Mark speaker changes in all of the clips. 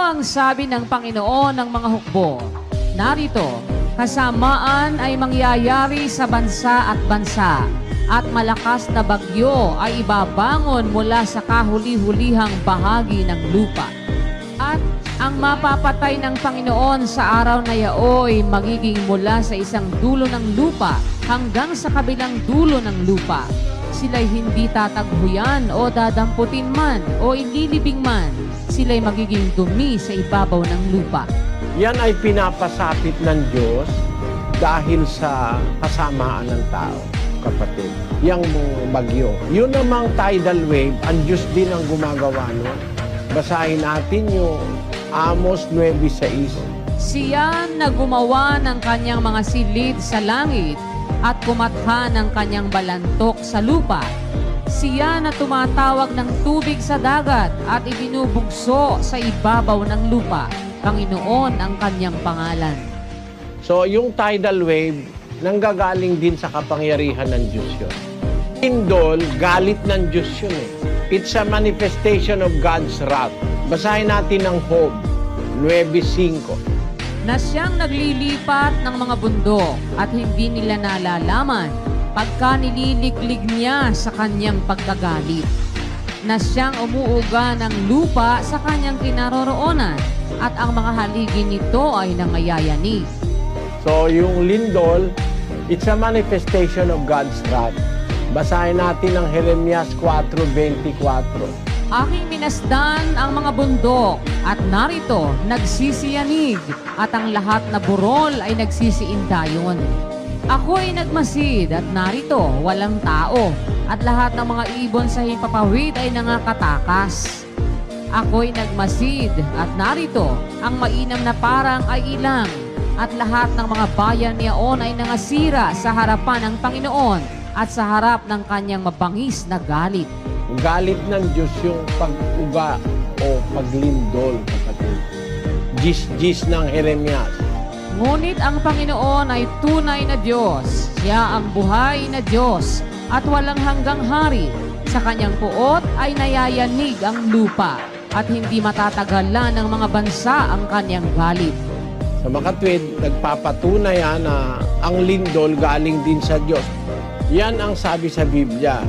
Speaker 1: ang sabi ng Panginoon ng mga hukbo. Narito, kasamaan ay mangyayari sa bansa at bansa, at malakas na bagyo ay ibabangon mula sa kahuli-hulihang bahagi ng lupa. At ang mapapatay ng Panginoon sa araw na yaoy magiging mula sa isang dulo ng lupa hanggang sa kabilang dulo ng lupa. Sila'y hindi tataghuyan o dadamputin man o ililibing man. Sila'y magiging dumi sa ibabaw ng lupa.
Speaker 2: Yan ay pinapasapit ng Diyos dahil sa kasamaan ng tao, kapatid. Yang bagyo. Yun namang tidal wave, ang Diyos din ang gumagawa nun. Basahin natin yung Amos 9:6.
Speaker 1: Siya na gumawa ng kanyang mga silid sa langit at kumatha ng kanyang balantok sa lupa. Siya na tumatawag ng tubig sa dagat at ibinubugso sa ibabaw ng lupa. Panginoon ang kanyang pangalan.
Speaker 2: So yung tidal wave, nanggagaling din sa kapangyarihan ng Diyos yun. Lindol, galit ng Diyos yun eh. It's a manifestation of God's wrath. Basahin natin ang Job 9:5.
Speaker 1: Na siyang naglilipat ng mga bundok at hindi nila nalalaman pagka nililiklig niya sa kanyang pagkagalit. Na siyang umuuga ng lupa sa kanyang kinaroroonan at ang mga haligi nito ay nangayayanig.
Speaker 2: So yung lindol, it's a manifestation of God's wrath. Basahin natin ang Jeremias 4:24.
Speaker 1: Aking minasdan ang mga bundok at narito nagsisiyanig at ang lahat na burol ay nagsisiindayon. Ako'y nagmasid at narito walang tao at lahat ng mga ibon sa hipapawid ay nangakatakas. Ako'y nagmasid at narito ang mainam na parang ay ilang at lahat ng mga bayan niyaon ay nangasira sa harapan ng Panginoon at sa harap ng kanyang mabangis na galit.
Speaker 2: Galit ng Diyos yung pag-uga o paglindol, kapatid. Gis-gis ng Jeremias.
Speaker 1: Ngunit ang Panginoon ay tunay na Diyos. Siya ang buhay na Diyos at walang hanggang hari. Sa kanyang puot ay nayayanig ang lupa at hindi matatagalan ng mga bansa ang kanyang galit.
Speaker 2: Sa makatwid, nagpapatunay na ang lindol galing din sa Diyos. Yan ang sabi sa Biblia.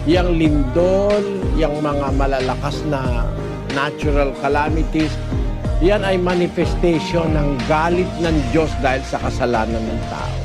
Speaker 2: Yang lindol, yang mga malalakas na natural calamities, yan ay manifestation ng galit ng Diyos dahil sa kasalanan ng tao.